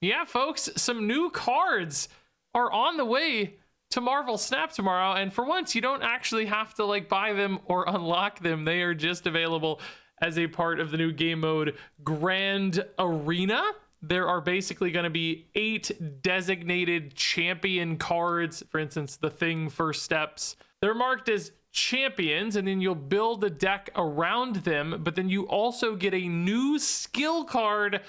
Yeah, folks, some new cards are on the way to Marvel Snap tomorrow, and for once you don't actually have to like buy them or unlock them. They are just available as a part of the new game mode Grand Arena. There are basically going to be 8 designated champion cards. For instance, the Thing First Steps, they're marked as champions, and then you'll build a deck around them, but then you also get a new skill card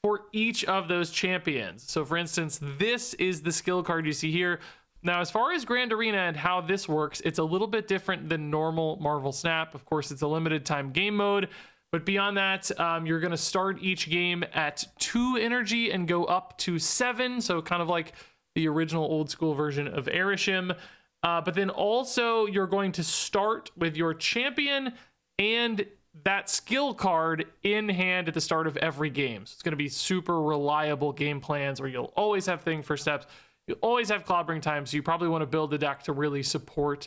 for each of those champions. So for instance, this is the skill card you see here. Now, as far as Grand Arena and how this works, it's a little bit different than normal Marvel Snap. Of course, it's a limited time game mode, but beyond that, you're going to start each game at 2 energy and go up to 7. So kind of like the original old school version of Erishim. But then also you're going to start with your champion and that skill card in hand at the start of every game. So it's going to be super reliable game plans where you'll always have Thing First Steps. You always have Clobberin Time, so you probably want to build the deck to really support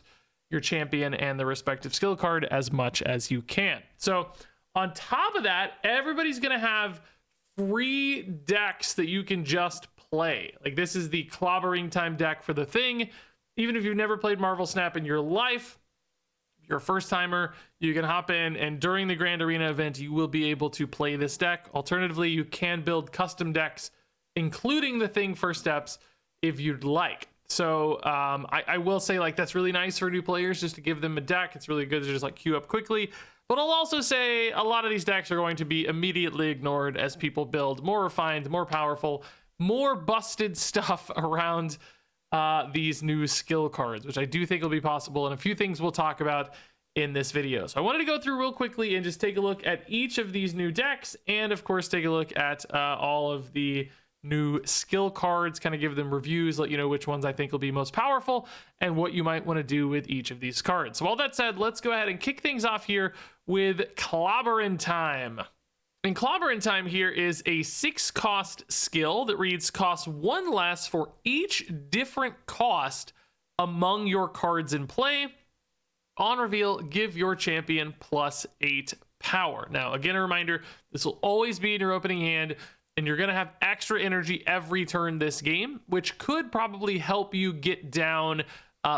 your champion and the respective skill card as much as you can. So on top of that, everybody's going to have free decks that you can just play. Like this is the Clobberin Time deck for the Thing. Even if you've never played Marvel Snap in your life, if you're a first timer, you can hop in, and during the Grand Arena event, you will be able to play this deck. Alternatively, you can build custom decks, including the Thing First Steps, if you'd like. So I will say, like, that's really nice for new players just to give them a deck. It's really good to just like queue up quickly. But I'll also say a lot of these decks are going to be immediately ignored as people build more refined, more powerful, more busted stuff around these new skill cards, which I do think will be possible, and a few things we'll talk about in this video. So I wanted to go through real quickly and just take a look at each of these new decks, and of course take a look at all of the new skill cards, kind of give them reviews, let you know which ones I think will be most powerful and what you might want to do with each of these cards. So all that said, let's go ahead and kick things off here with Clobberin Time. And Clobberin Time here is a 6-cost skill that reads, costs 1 less for each different cost among your cards in play. On reveal, give your champion +8 power. Now, again, a reminder, this will always be in your opening hand, and you're going to have extra energy every turn this game, which could probably help you get down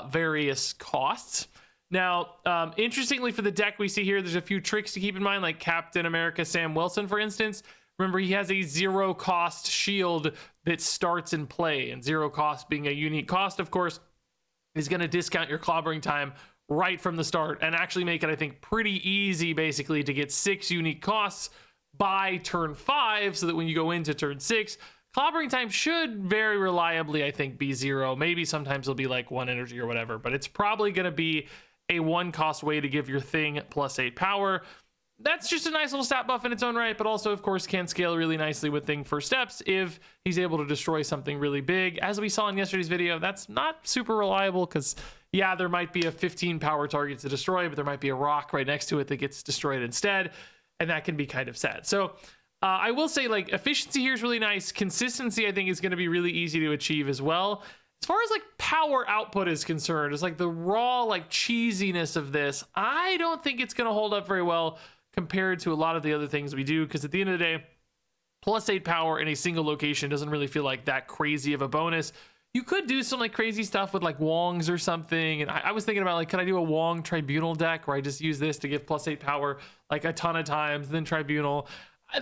various costs. Now, interestingly for the deck we see here, there's a few tricks to keep in mind, like Captain America Sam Wilson, for instance. Remember, he has a 0-cost shield that starts in play, and 0 cost being a unique cost, of course, is going to discount your Clobbering Time right from the start and actually make it, I think, pretty easy, basically, to get 6 unique costs by turn 5, so that when you go into turn 6, Clobbering Time should very reliably, I think, be 0. Maybe sometimes it'll be like 1 energy or whatever, but it's probably going to be a 1-cost way to give your Thing +8 power. That's just a nice little stat buff in its own right, but also, of course, can scale really nicely with Thing First Steps if he's able to destroy something really big. As we saw in yesterday's video, that's not super reliable because, yeah, there might be a 15 power target to destroy, but there might be a rock right next to it that gets destroyed instead, and that can be kind of sad. So I will say, like, efficiency here is really nice. Consistency, I think, is going to be really easy to achieve as well. As far as like power output is concerned, it's like the raw like cheesiness of this, I don't think it's going to hold up very well compared to a lot of the other things we do, because at the end of the day, +8 power in a single location doesn't really feel like that crazy of a bonus. You could do some like crazy stuff with like Wongs or something, and I was thinking about, like, could I do a Wong Tribunal deck where I just use this to give +8 power like a ton of times, then Tribunal.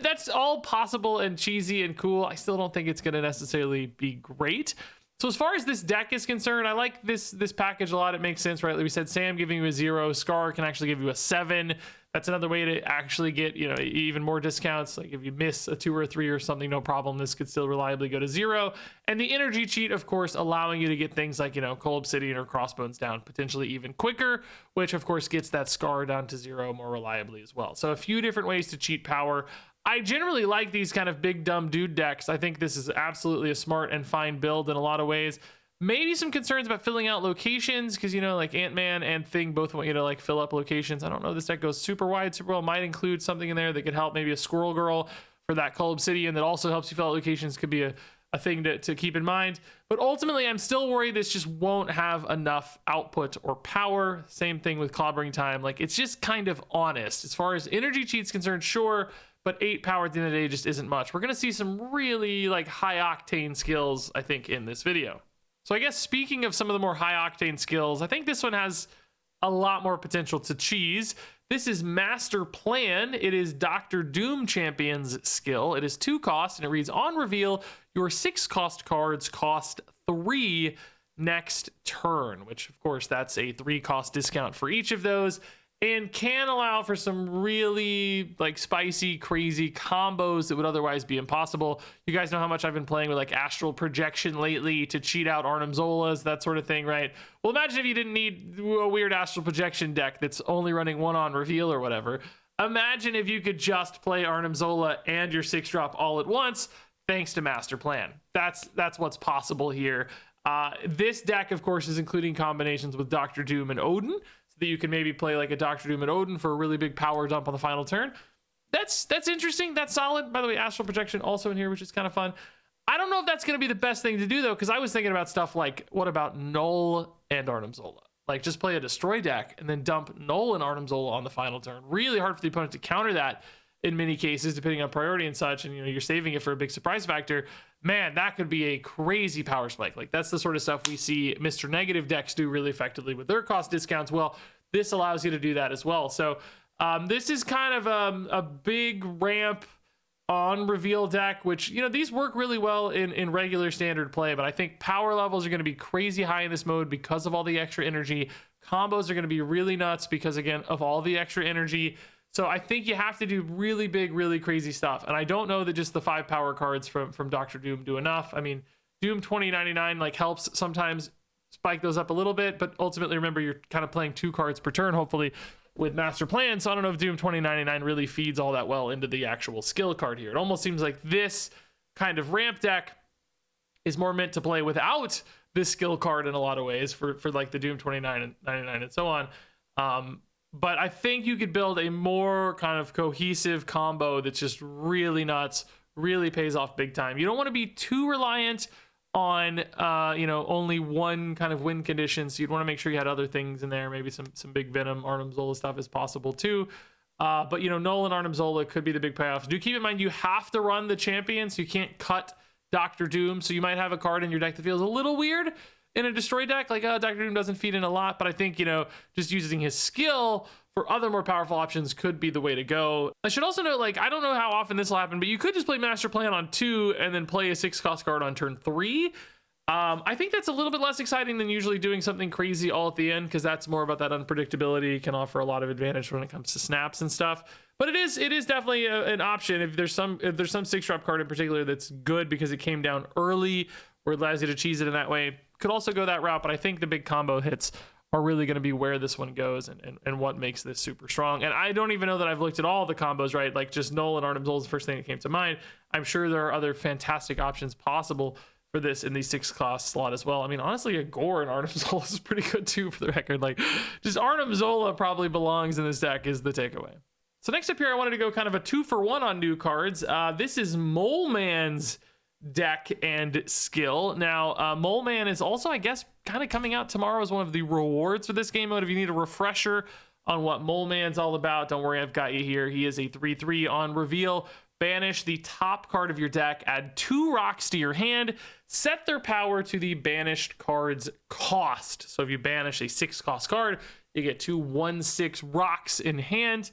That's all possible and cheesy and cool. I still don't think it's going to necessarily be great. So as far as this deck is concerned, I like this package a lot. It makes sense, right? Like we said, Sam giving you a 0, Scar can actually give you a 7. That's another way to actually get, you know, even more discounts. Like if you miss a 2 or a 3 or something, no problem. This could still reliably go to 0. And the energy cheat, of course, allowing you to get things like, you know, Coal Obsidian or Crossbones down potentially even quicker, which of course gets that Scar down to 0 more reliably as well. So a few different ways to cheat power. I generally like these kind of big dumb dude decks. I think this is absolutely a smart and fine build in a lot of ways. Maybe some concerns about filling out locations, because, you know, like Ant-Man and Thing both want you to like fill up locations. I don't know, this deck goes super wide, super well. Might include something in there that could help, maybe a Squirrel Girl for that Coal Obsidian that also helps you fill out locations. Could be a thing to keep in mind. But ultimately, I'm still worried this just won't have enough output or power. Same thing with Clobbering Time. Like, it's just kind of honest. As far as energy cheat's concerned, sure, but 8 power at the end of the day just isn't much. We're going to see some really like high octane skills, I think, in this video. So I guess speaking of some of the more high octane skills, I think this one has a lot more potential to cheese. This is Master Plan. It is Dr. Doom Champion's skill. It is 2 cost, and it reads, on reveal, your 6 cost cards cost 3 next turn, which of course that's a 3 cost discount for each of those, and can allow for some really like spicy, crazy combos that would otherwise be impossible. You guys know how much I've been playing with like Astral Projection lately to cheat out Arnim Zolas, that sort of thing, right? Well, imagine if you didn't need a weird Astral Projection deck that's only running 1 on reveal or whatever. Imagine if you could just play Arnim Zola and your 6-drop all at once, thanks to Master Plan. That's what's possible here. This deck, of course, is including combinations with Dr. Doom and Odin, so that you can maybe play like a Dr. Doom and Odin for a really big power dump on the final turn. That's interesting. That's solid. By the way, Astral Projection also in here, which is kind of fun. I don't know if that's going to be the best thing to do, though, because I was thinking about stuff like, what about Null and Arnim Zola? Like, just play a Destroy deck and then dump Null and Arnim Zola on the final turn. Really hard for the opponent to counter that in many cases, depending on priority and such, and you're saving it for a big surprise factor. Man, that could be a crazy power spike. Like, that's the sort of stuff we see Mr. Negative decks do really effectively with their cost discounts. Well, this allows you to do that as well. So this is kind of a big ramp on reveal deck, which, these work really well in regular standard play, but I think power levels are going to be crazy high in this mode because of all the extra energy. Combos are going to be really nuts because, again, of all the extra energy. So I think you have to do really big, really crazy stuff. And I don't know that just the 5 power cards from Dr. Doom do enough. I mean, Doom 2099 like helps sometimes spike those up a little bit, but ultimately remember you're kind of playing 2 cards per turn, hopefully, with Master Plan. So I don't know if Doom 2099 really feeds all that well into the actual skill card here. It almost seems like this kind of ramp deck is more meant to play without this skill card in a lot of ways for like the Doom 2099 and so on. But I think you could build a more kind of cohesive combo that's just really nuts, really pays off big time. You don't want to be too reliant on, only one kind of win condition. So you'd want to make sure you had other things in there, maybe some big Venom, Arnim Zola stuff is possible too. But, Null and Arnim Zola could be the big payoffs. Do keep in mind you have to run the champion, so you can't cut Dr. Doom. So you might have a card in your deck that feels a little weird in a Destroy deck, like Dr. Doom doesn't feed in a lot, but I think, just using his skill for other more powerful options could be the way to go. I should also note, I don't know how often this will happen, but you could just play Master Plan on 2 and then play a 6 cost card on turn 3. I think that's a little bit less exciting than usually doing something crazy all at the end, because that's more about that unpredictability, can offer a lot of advantage when it comes to snaps and stuff. But it is definitely an option if there's some 6-drop card in particular that's good because it came down early, or it allows you to cheese it in that way. Could also go that route, but I think the big combo hits are really going to be where this one goes and what makes this super strong. And I don't even know that I've looked at all the combos, right? Like just Null and Arnim Zola is the first thing that came to mind. I'm sure there are other fantastic options possible for this in the 6 cost slot as well. I mean, honestly, a Gore and Arnim Zola is pretty good too, for the record. Like, just Arnim Zola probably belongs in this deck is the takeaway. So next up here, I wanted to go kind of a 2-for-1 on new cards. This is Mole Man's deck and skill. Now, Mole Man is also, I guess, kind of coming out tomorrow as one of the rewards for this game mode. If you need a refresher on what Mole Man's all about, don't worry, I've got you here. He is a 3/3 on reveal. Banish the top card of your deck, add 2 rocks to your hand, set their power to the banished card's cost. So if you banish a 6 cost card, you get 2 1/6 rocks in hand.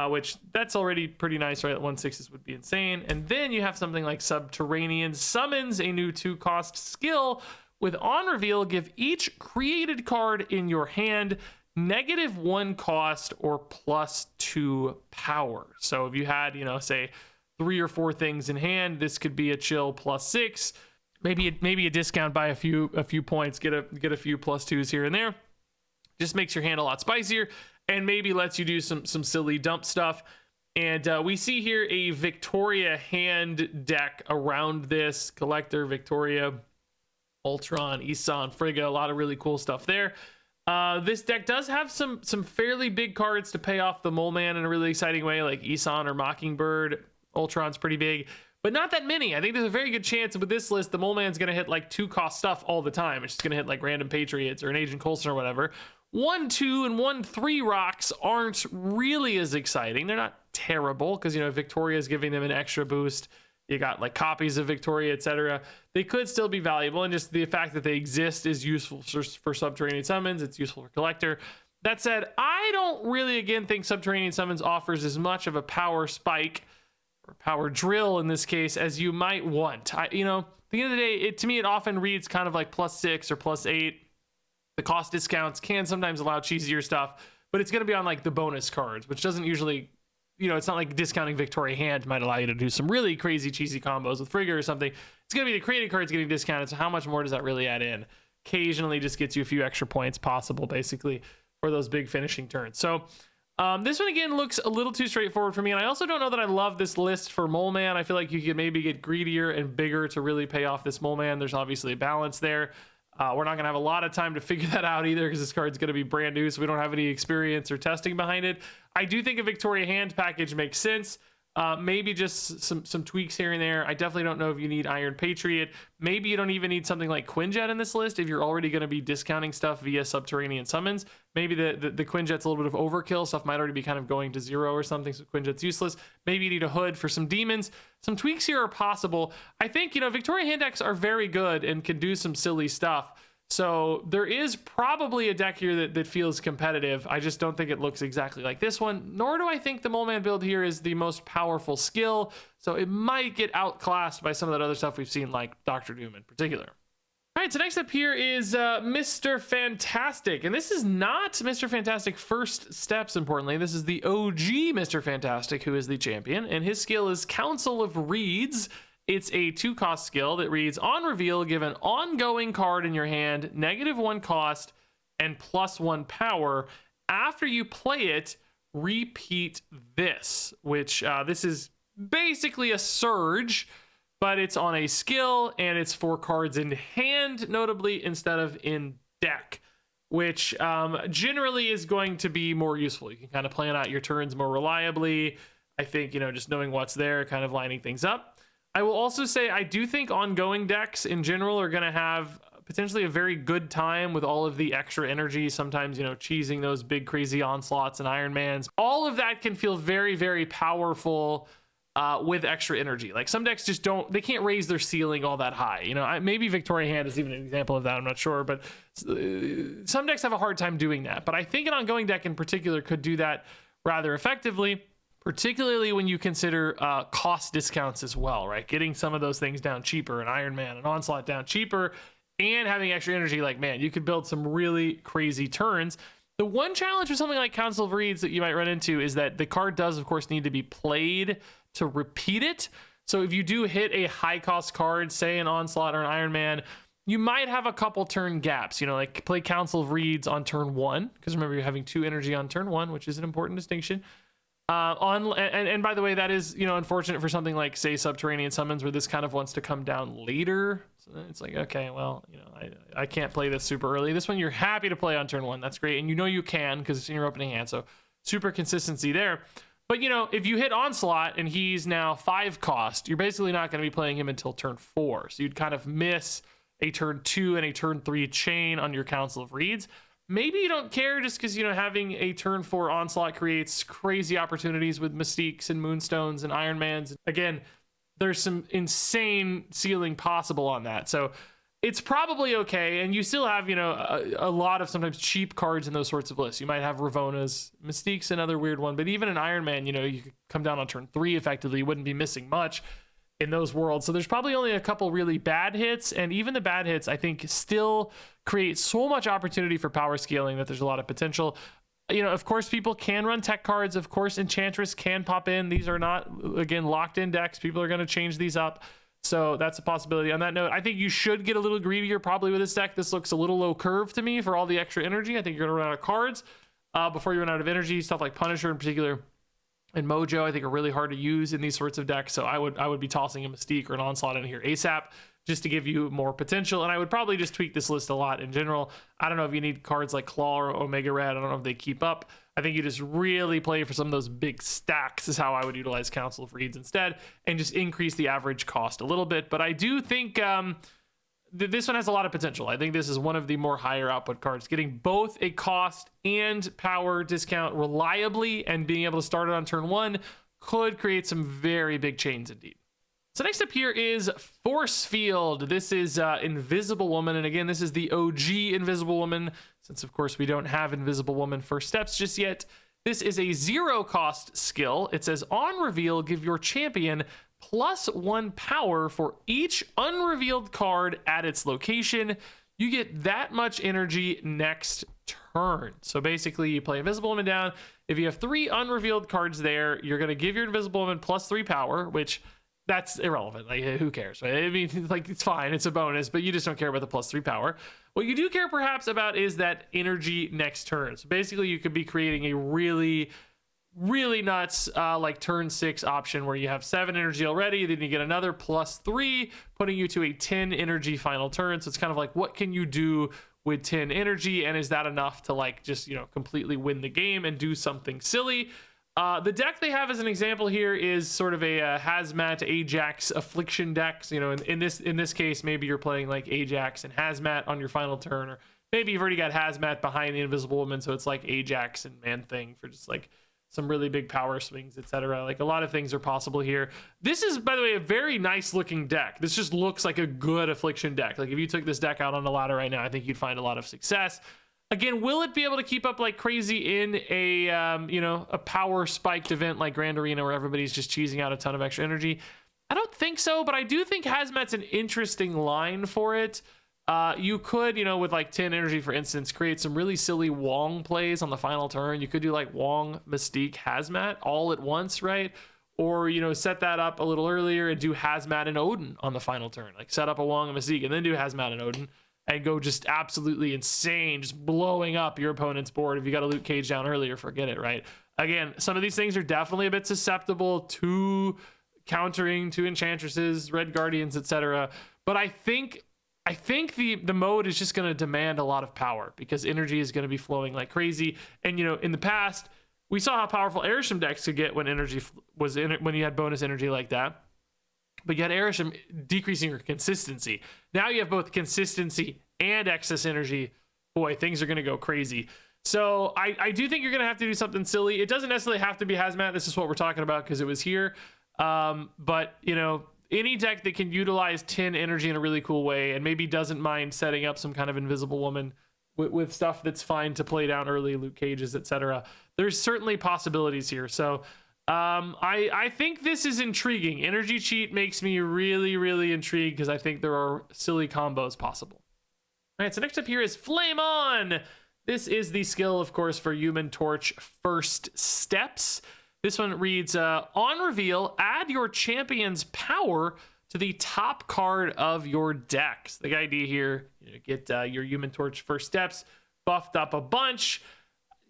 Which that's already pretty nice, right? 1/6 would be insane. And then you have something like Subterranean Summons, a new 2 cost skill with on reveal, give each created card in your hand -1 cost or +2 power. So if you had, say 3 or 4 things in hand, this could be a chill +6, maybe a discount by a few points, get a few +2s here and there. Just makes your hand a lot spicier, and maybe lets you do some silly dump stuff. And we see here a Victoria hand deck around this. Collector, Victoria, Ultron, Isan, Frigga, a lot of really cool stuff there. This deck does have some fairly big cards to pay off the Mole Man in a really exciting way, like Isan or Mockingbird. Ultron's pretty big, but not that many. I think there's a very good chance with this list, the Mole Man's going to hit like 2 cost stuff all the time. It's just going to hit like random Patriots or an Agent Coulson or whatever. 1/2 and 1/3 rocks aren't really as exciting. They're not terrible because, you know, Victoria is giving them an extra boost. You got like copies of Victoria, etc. They could still be valuable, and just the fact that they exist is useful for Subterranean Summons. It's useful for Collector. That said, I don't really, again, think Subterranean Summons offers as much of a power spike, or power drill in this case, as you might want. You know, at the end of the day, to me, it often reads kind of like +6 or +8. The cost discounts can sometimes allow cheesier stuff, but it's going to be on like the bonus cards, which doesn't usually, you know, it's not like discounting Victoria Hand might allow you to do some really crazy cheesy combos with Frigga or something. It's going to be the created cards getting discounted, so how much more does that really add in? Occasionally just gets you a few extra points possible, basically, for those big finishing turns. So this one, again, looks a little too straightforward for me, and I also don't know that I love this list for Mole Man. I feel like you could maybe get greedier and bigger to really pay off this Mole Man. There's obviously a balance there. We're not going to have a lot of time to figure that out either because this card's going to be brand new, so we don't have any experience or testing behind it. I do think a Victoria Hand package makes sense. Maybe just some tweaks here and there. I definitely don't know if you need Iron Patriot. Maybe you don't even need something like Quinjet in this list if you're already going to be discounting stuff via Subterranean Summons. Maybe the Quinjet's a little bit of overkill. Stuff might already be kind of going to 0 or something, so Quinjet's useless. Maybe you need a Hood for some demons. Some tweaks here are possible. I think, you know, Victoria Hand decks are very good and can do some silly stuff. So there is probably a deck here that feels competitive. I just don't think it looks exactly like this one, nor do I think the Mole Man build here is the most powerful skill. So it might get outclassed by some of that other stuff we've seen, like Dr. Doom in particular. All right, so next up here is Mr. Fantastic. And this is not Mr. Fantastic First Steps, importantly. This is the OG Mr. Fantastic, who is the champion. And his skill is Council of Reeds. It's a 2-cost skill that reads, on reveal, give an ongoing card in your hand, -1 cost, and +1 power. After you play it, repeat this, which this is basically a surge, but it's on a skill, and it's for cards in hand, notably, instead of in deck, which generally is going to be more useful. You can kind of plan out your turns more reliably. I think, you know, just knowing what's there, kind of lining things up. I will also say I do think ongoing decks in general are going to have potentially a very good time with all of the extra energy. Sometimes, you know, cheesing those big crazy onslaughts and Iron Mans. All of that can feel very, very powerful with extra energy. Like some decks just they can't raise their ceiling all that high. You know, maybe Victoria Hand is even an example of that. I'm not sure, but some decks have a hard time doing that. But I think an ongoing deck in particular could do that rather effectively, particularly when you consider cost discounts as well, right? Getting some of those things down cheaper, an Iron Man, an Onslaught down cheaper, and having extra energy, like, man, you could build some really crazy turns. The one challenge with something like Council of Reeds that you might run into is that the card does, of course, need to be played to repeat it. So if you do hit a high-cost card, say an Onslaught or an Iron Man, you might have a couple turn gaps, you know, like play Council of Reeds on turn 1, because remember, you're having 2 energy on turn 1, which is an important distinction. And by the way, that is, you know, unfortunate for something like, say, Subterranean Summons, where this kind of wants to come down later. So it's like, okay, well, you know, I can't play this super early. This one you're happy to play on turn 1. That's great. And you know you can because it's in your opening hand. So super consistency there. But, you know, if you hit Onslaught and he's now 5 cost, you're basically not going to be playing him until turn 4. So you'd kind of miss a turn 2 and a turn 3 chain on your Council of Reeds. Maybe you don't care just because, you know, having a turn 4 Onslaught creates crazy opportunities with Mystiques and Moonstones and Iron Mans. Again, there's some insane ceiling possible on that. So it's probably okay. And you still have, you know, a lot of sometimes cheap cards in those sorts of lists. You might have Ravona's, Mystique's another weird one. But even an Iron Man, you know, you could come down on turn 3 effectively. You wouldn't be missing much in those worlds. So there's probably only a couple really bad hits, and even the bad hits I think still create so much opportunity for power scaling that there's a lot of potential. You know, of course people can run tech cards, of course Enchantress can pop in. These are not, again, locked in decks. People are going to change these up, so that's a possibility. On that note, I think you should get a little greedier probably with this deck. This looks a little low curve to me for all the extra energy. I think you're going to run out of cards before you run out of energy. Stuff like Punisher in particular and Mojo, I think, are really hard to use in these sorts of decks. So I would be tossing a Mystique or an Onslaught in here ASAP just to give you more potential. And I would probably just tweak this list a lot in general. I don't know if you need cards like Claw or Omega Red. I don't know if they keep up. I think you just really play for some of those big stacks is how I would utilize Council of Reeds instead, and just increase the average cost a little bit. But I do think this one has a lot of potential. I think this is one of the more higher output cards. Getting both a cost and power discount reliably and being able to start it on turn 1 could create some very big chains indeed. So next up here is Force Field. This is Invisible Woman. And again, this is the OG Invisible Woman, since of course we don't have Invisible Woman first steps just yet. This is a 0 cost skill. It says on reveal, give your champion +1 power for each unrevealed card at its location. You get that much energy next turn. So basically you play Invisible Woman down. If you have 3 unrevealed cards there, you're going to give your Invisible Woman +3 power, which that's irrelevant. Like, who cares, right? I mean, like, it's fine. It's a bonus, but you just don't care about the +3 power. What you do care perhaps about is that energy next turn. So basically you could be creating a really nuts like turn 6 option where you have 7 energy already, then you get another +3, putting you to a 10 energy final turn. So it's kind of like, what can you do with 10 energy, and is that enough to like just, you know, completely win the game and do something silly? The deck they have as an example here is sort of a Hazmat Ajax Affliction deck. So, you know, in this case, maybe you're playing like Ajax and Hazmat on your final turn, or maybe you've already got Hazmat behind the Invisible Woman, so it's like Ajax and Man Thing for just like some really big power swings, etc. Like, a lot of things are possible here. This is, by the way, a very nice looking deck. This just looks like a good Affliction deck. Like, if you took this deck out on the ladder right now, I think you'd find a lot of success. Again, will it be able to keep up like crazy in a you know, a power spiked event like Grand Arena where everybody's just cheesing out a ton of extra energy? I don't think so, but I do think Hazmat's an interesting line for it. You could, you know, with like 10 energy, for instance, create some really silly Wong plays on the final turn. You could do like Wong, Mystique, Hazmat all at once, right? Or, you know, set that up a little earlier and do Hazmat and Odin on the final turn. Like, set up a Wong and Mystique and then do Hazmat and Odin, and go just absolutely insane, just blowing up your opponent's board. If you got a Luke Cage down earlier, forget it, right? Again, some of these things are definitely a bit susceptible to countering, to Enchantresses, Red Guardians, etc. But I think the mode is just going to demand a lot of power because energy is going to be flowing like crazy. And, you know, in the past, we saw how powerful Airsham decks could get when energy was in it, when you had bonus energy like that. But you had Airsham decreasing your consistency. Now you have both consistency and excess energy. Boy, things are going to go crazy. So I do think you're going to have to do something silly. It doesn't necessarily have to be Hazmat. This is what we're talking about because it was here. But, you know, any deck that can utilize 10 energy in a really cool way and maybe doesn't mind setting up some kind of Invisible Woman with stuff that's fine to play down early, Luke Cages, etc. There's certainly possibilities here. So I think this is intriguing. Energy Cheat makes me really intrigued because I think there are silly combos possible. All right, so next up here is Flame On. This is the skill, of course, for Human Torch First Steps. This one reads, on reveal, add your champion's power to the top card of your deck. So the idea here, you know, get your Human Torch First Steps buffed up a bunch.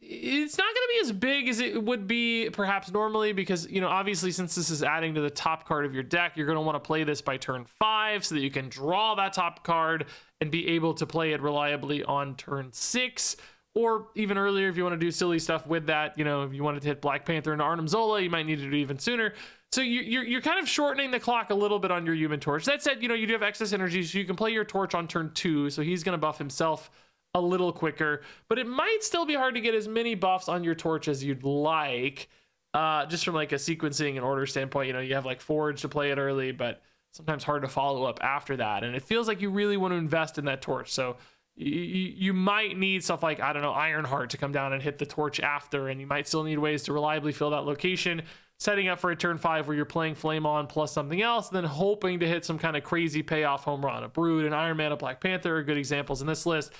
It's not going to be as big as it would be perhaps normally because, you know, obviously since this is adding to the top card of your deck, you're going to want to play this by turn 5 so that you can draw that top card and be able to play it reliably on turn 6, or even earlier if you want to do silly stuff with that. You know, if you wanted to hit Black Panther and Arnim Zola, you might need to do it even sooner. So you're kind of shortening the clock a little bit on your Human Torch. That said, you know, you do have excess energy, so you can play your Torch on turn 2, so he's going to buff himself a little quicker, but it might still be hard to get as many buffs on your Torch as you'd like, just from like a sequencing and order standpoint. You know, you have like Forge to play it early, but sometimes hard to follow up after that, and it feels like you really want to invest in that Torch. So you might need stuff like, I don't know, Ironheart to come down and hit the Torch after, and you might still need ways to reliably fill that location, setting up for a turn 5 where you're playing Flame On plus something else, and then hoping to hit some kind of crazy payoff home run. A Brood, an Iron Man, a Black Panther are good examples in this list.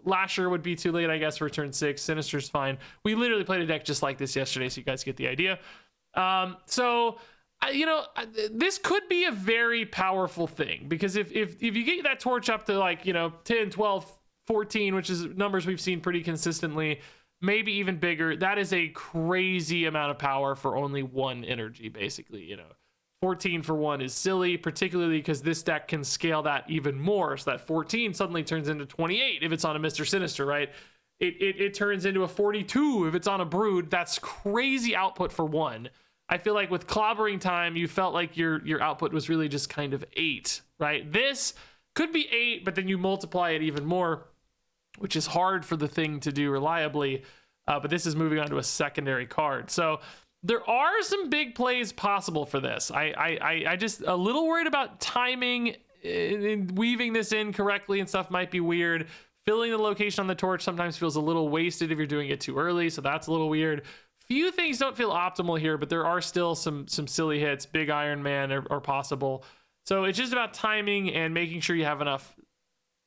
Lasher would be too late, I guess, for turn 6. Sinister's fine. We literally played a deck just like this yesterday, so you guys get the idea. You know, this could be a very powerful thing, because if you get that Torch up to like, you know, 10, 12, 14, which is numbers we've seen pretty consistently, maybe even bigger, that is a crazy amount of power for only 1 energy, basically. You know, 14 for 1 is silly, particularly because this deck can scale that even more. So that 14 suddenly turns into 28 if it's on a Mr. Sinister, right? It turns into a 42 if it's on a Brood. That's crazy output for 1. I feel like with Clobbering Time, you felt like your output was really just kind of 8, right? This Could be 8, but then you multiply it even more, which is hard for the thing to do reliably. But this is moving on to a secondary card. So there are some big plays possible for this. I just a little worried about timing. Weaving this in correctly and stuff might be weird. Filling the location on the torch sometimes feels a little wasted if you're doing it too early, so that's a little weird. Few things don't feel optimal here, but there are still some silly hits. Big Iron Man are possible. So it's just about timing and making sure you have enough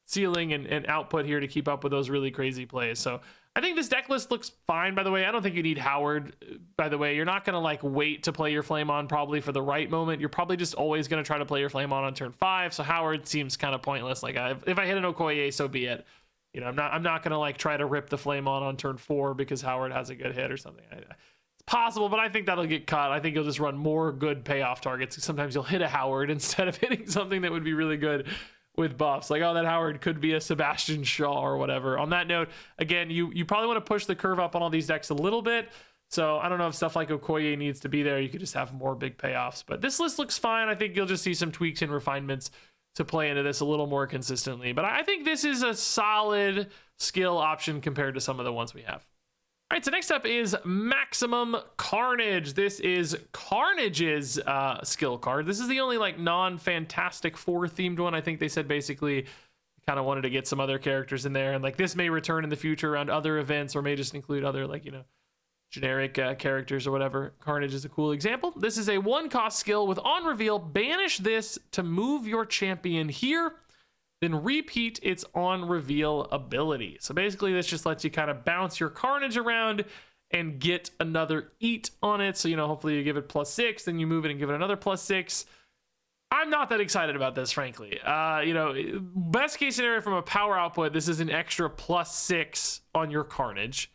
ceiling and output here to keep up with those really crazy plays. So I think this deck list looks fine, by the way. I don't think you need Howard, by the way. You're not going to like wait to play your Flame On probably for the right moment. You're probably just always going to try to play your Flame On turn 5. So Howard seems kind of pointless. Like if I hit an Okoye, so be it. You know, I'm not going to like try to rip the Flame On turn 4 because Howard has a good hit or something. It's possible, but I think that'll get cut. I think you'll just run more good payoff targets. Sometimes you'll hit a Howard instead of hitting something that would be really good with buffs. Like, oh, that Howard could be a Sebastian Shaw or whatever. On that note, again, you probably want to push the curve up on all these decks a little bit. So I don't know if stuff like Okoye needs to be there. You could just have more big payoffs. But this list looks fine. I think you'll just see some tweaks and refinements to play into this a little more consistently. But I think this is a solid skill option compared to some of the ones we have. All right, so next up is Maximum Carnage. This is Carnage's skill card. This is the only like non-Fantastic Four themed one. I think they said basically kind of wanted to get some other characters in there, and like this may return in the future around other events or may just include other like, you know, generic characters or whatever. Carnage is a cool example. This is a 1-cost skill with on reveal, banish this to move your champion here, then repeat its on reveal ability. So basically this just lets you kind of bounce your Carnage around and get another eat on it. So, you know, hopefully you give it +6, then you move it and give it another +6. I'm not that excited about this, frankly. You know, best case scenario from a power output, this is an extra +6 on your Carnage.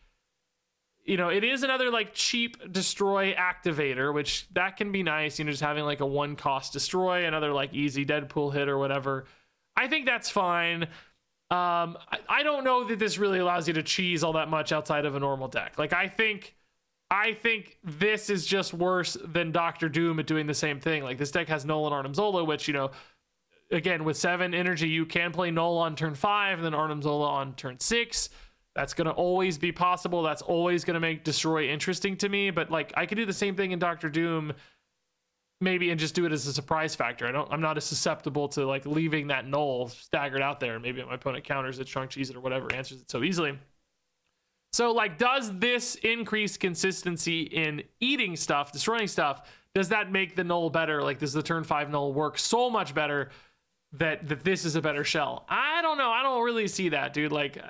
You know, it is another like cheap destroy activator, which that can be nice, you know, just having like a 1-cost destroy, another like easy Deadpool hit or whatever. I think that's fine. I don't know that this really allows you to cheese all that much outside of a normal deck. Like I think this is just worse than Dr. Doom at doing the same thing. Like this deck has Null and Arnim Zola, which, you know, again, with 7 energy, you can play Null on turn 5 and then Arnim Zola on turn 6. That's going to always be possible. That's always going to make Destroy interesting to me. But like I could do the same thing in Dr. Doom maybe and just do it as a surprise factor. I'm not as susceptible to like leaving that Null staggered out there. Maybe my opponent counters it, Chunk Cheese it or whatever, answers it so easily. So like, does this increase consistency in eating stuff, destroying stuff? Does that make the Null better? Like, does the turn 5 Null work so much better that this is a better shell? I don't know. I don't really see that, dude. Like,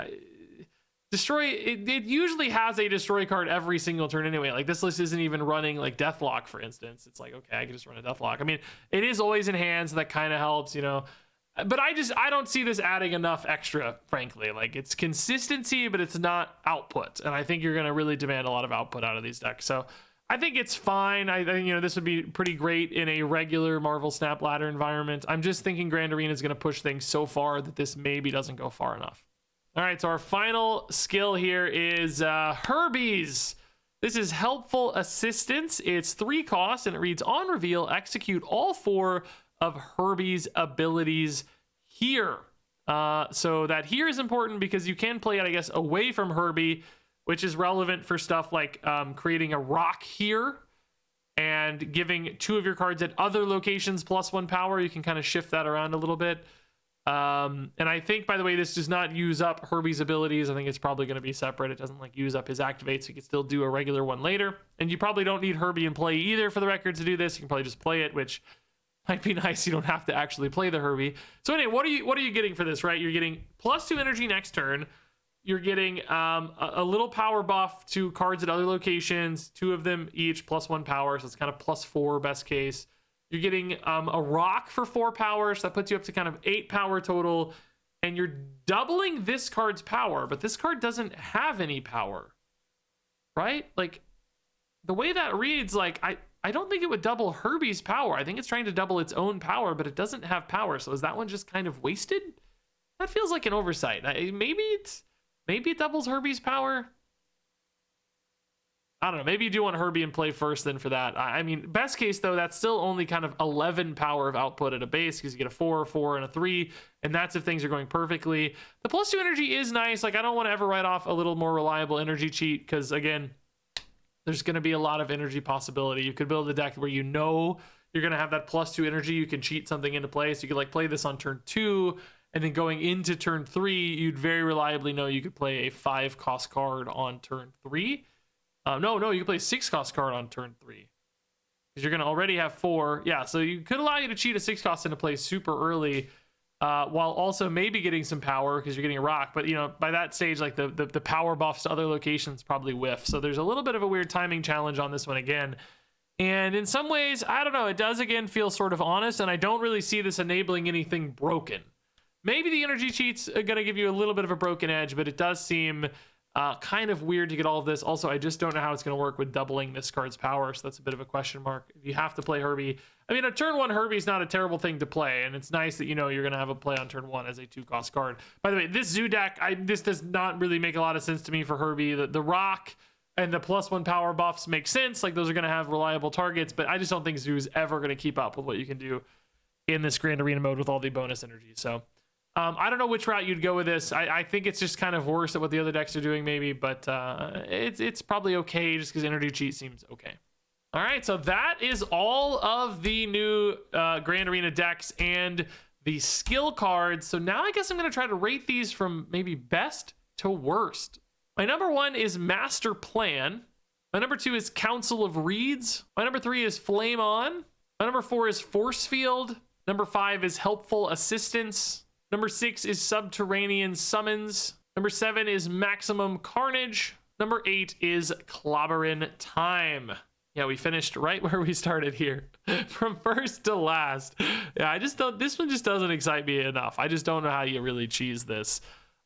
Destroy, it usually has a destroy card every single turn anyway. Like this list isn't even running like Deathlock, for instance. It's like, okay, I can just run a Deathlock. I mean, it is always in hand, so that kind of helps, you know. But I don't see this adding enough extra, frankly. Like it's consistency, but it's not output. And I think you're going to really demand a lot of output out of these decks. So I think it's fine. I think, you know, this would be pretty great in a regular Marvel Snap Ladder environment. I'm just thinking Grand Arena is going to push things so far that this maybe doesn't go far enough. All right, so our final skill here is Herbies. This is Helpful Assistance. It's 3 costs, and it reads, on reveal, execute all 4 of Herbie's abilities here. So that here is important because you can play it, I guess, away from Herbie, which is relevant for stuff like creating a rock here and giving 2 of your cards at other locations +1 power. You can kind of shift that around a little bit. And I think, by the way, this does not use up Herbie's abilities. I think it's probably going to be separate. It doesn't like use up his activate, so you can still do a regular one later. And you probably don't need Herbie in play either for the record to do this. You can probably just play it, which might be nice. You don't have to actually play the Herbie. So anyway, what are you getting for this, right? You're getting +2 energy next turn. You're getting a little power buff to cards at other locations, 2 of them each +1 power, so it's kind of +4 best case. You're getting a rock for 4 power, so that puts you up to kind of 8 power total, and you're doubling this card's power, but this card doesn't have any power, right? Like, the way that reads, like, I don't think it would double Herbie's power. I think it's trying to double its own power, but it doesn't have power, so is that one just kind of wasted? That feels like an oversight. Maybe it doubles Herbie's power. I don't know. Maybe you do want Herbie in play first then for that. I mean, best case though, that's still only kind of 11 power of output at a base because you get a 4, 4, and a 3, and that's if things are going perfectly. The +2 energy is nice. Like I don't want to ever write off a little more reliable energy cheat because again, there's going to be a lot of energy possibility. You could build a deck where you know you're going to have that +2 energy. You can cheat something into play. So you could like play this on turn 2, and then going into turn 3, you'd very reliably know you could play a 5 cost card on turn 3. No, you can play a 6 cost card on turn 3 because you're going to already have 4. Yeah, so you could allow you to cheat a 6 cost into play super early, while also maybe getting some power because you're getting a rock. But you know, by that stage, like the power buffs to other locations probably whiff. So there's a little bit of a weird timing challenge on this one again. And in some ways, I don't know, it does again feel sort of honest, and I don't really see this enabling anything broken. Maybe the energy cheats are going to give you a little bit of a broken edge, but it does seem kind of weird to get all of this. Also, I just don't know how it's going to work with doubling this card's power, so that's a bit of a question mark. If you have to play Herbie, I mean, a turn 1 Herbie is not a terrible thing to play, and it's nice that you know you're going to have a play on turn 1 as a 2-cost card. By the way, this Zoo deck, this does not really make a lot of sense to me for Herbie. The rock and the +1 power buffs make sense, like those are going to have reliable targets, but I just don't think Zoo's ever going to keep up with what you can do in this Grand Arena mode with all the bonus energy. So I don't know which route you'd go with this. I think it's just kind of worse at what the other decks are doing maybe, but it's probably okay just because energy cheat seems okay. All right, so that is all of the new Grand Arena decks and the skill cards. So now I guess I'm going to try to rate these from maybe best to worst. My number 1 is Master Plan. My number 2 is Council of Reeds. My number 3 is Flame On. My number 4 is Force Field. Number 5 is Helpful Assistance. Number 6 is Subterranean Summons. Number 7 is Maximum Carnage. Number 8 is Clobberin Time. Yeah, we finished right where we started here. From first to last. Yeah, I just don't, this one just doesn't excite me enough. I just don't know how you really cheese this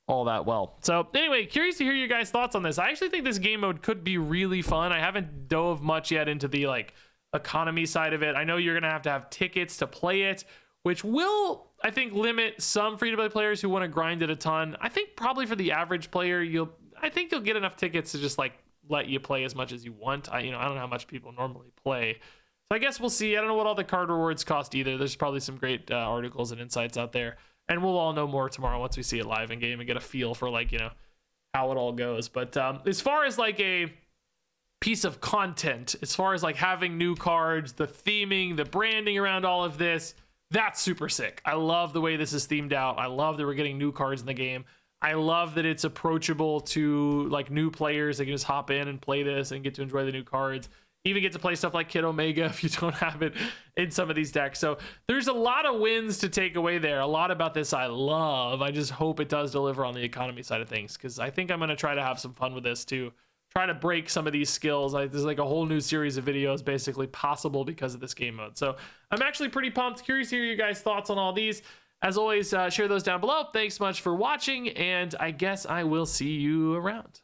all that well. So anyway, curious to hear your guys' thoughts on this. I actually think this game mode could be really fun. I haven't dove much yet into the like economy side of it. I know you're going to have tickets to play it, which will, I think, limit some free-to-play players who want to grind it a ton. I think probably for the average player, I think you'll get enough tickets to just like let you play as much as you want. I don't know how much people normally play. So I guess we'll see. I don't know what all the card rewards cost either. There's probably some great articles and insights out there. And we'll all know more tomorrow once we see it live in game and get a feel for like, you know, how it all goes. But as far as like a piece of content, as far as like having new cards, the theming, the branding around all of this, that's super sick. I love the way this is themed out. I love that we're getting new cards in the game. I love that it's approachable to like new players. They can just hop in and play this and get to enjoy the new cards. Even get to play stuff like Kid Omega if you don't have it in some of these decks. So there's a lot of wins to take away there. A lot about this I love. I just hope it does deliver on the economy side of things, because I think I'm going to try to have some fun with this too. Try to break some of these skills. There's like a whole new series of videos basically possible because of this game mode. So I'm actually pretty pumped. Curious to hear your guys' thoughts on all these. As always, share those down below. Thanks so much for watching, and I guess I will see you around.